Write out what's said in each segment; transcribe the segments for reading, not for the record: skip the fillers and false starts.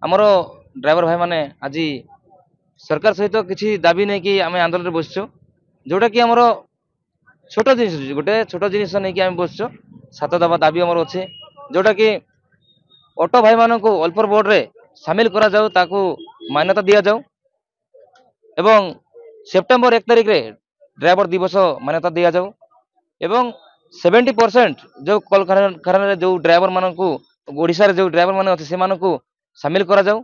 आमर ड्राइवर भाई माने आज सरकार सहित किसी दाबी नहीं कि आम आंदोलन बसचु जोटा कि आमर छोट जिन गोटे छोट जिन नहीं कि बसचु 7 दफा दाबी आमर अच्छे जोटा कि ऑटो भाई मान को अल्पर बोर्ड रे सामिल करा जाऊ ताकू मान्यता दिया जाऊ एवं सेप्टेम्बर 1 तारिख रे ड्राइवर दिवस मान्यता दिया जाऊ एवं 70% जो कल कारखाना जो ड्राइवर मान को ओडिशा रे जो ड्राइवर मान अच्छे से सामिल करा जाऊ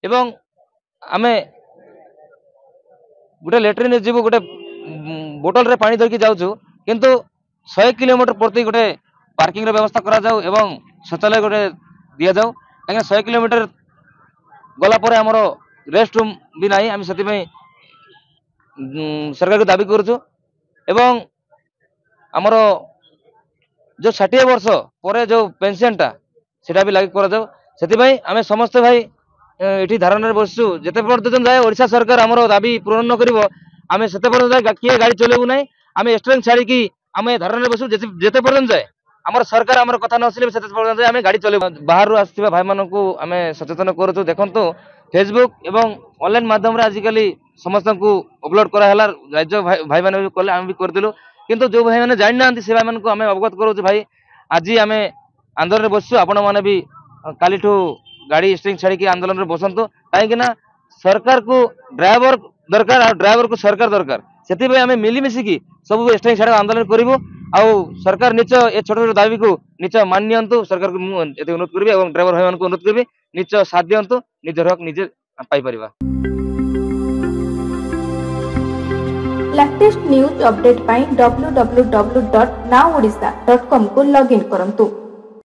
एवं आमे गोटे लेट्रिन जीव गोटे बोतल रे पानी धरिकी जाऊँ किंतु 100 किलोमीटर प्रति गोटे पार्किंग रे व्यवस्था करा जाऊ एवं शौचालय गोटे दिया जाऊ कहीं 100 किलोमीटर गला पर आमर रेस्ट रूम भी ना आम से सरकार को दाबी करुचु एवं आमर जो 60 वर्ष पर जो पेंशनटा सेटा भी लागू करा जाऊ से आम समस्ते भाई ये धारणा बसचु जिते पर्यटन जाए ओडिशा सरकार आमर दाबी पूरण न कर आम से किए गाड़ी चलेबू ना आम स्ट्रेंथ छाड़ी आम धारणा बसु जिते पर्यटन जाए आमर सरकार आमर कथा न सुनिबे सेते पर्यंत आम गाड़ी चलेबू बाहर आसथिबा भाई मानकू आम सचेतन करूँ देखंतु फेसबुक एवं ऑनलाइन माध्यम रे आजिकली समस्त को अपलोड कराला राज्य भाई मैंने भी कले आम भी करदेलु किंतु जो भाई मैंने जानी ना से भाई मानक आम अवगत करूँ भाई आज आम आंदोलन बसचु आपण मैंने भी काली गाड़ी स्ट्रिंग छाड़ी आंदोलन में बसतु कहीं सरकार को ड्राइवर दरकार और ड्राइवर को सरकार दरकार से आम मिलमिशिकी सब स्ट्रिंग छाड़ आंदोलन करूँ आउ सरकार निच ए छोट छोट दाबी को निच मान नियंतु सरकार को मुझे अनुरोध करी और ड्राइवर भाई को अनुरोध करी निच साथ दिंतु निजर हक निजे पाइपर। लेटेस्ट न्यूज अपडेट पाई www.nowodisha.com को लॉगिन करंतु।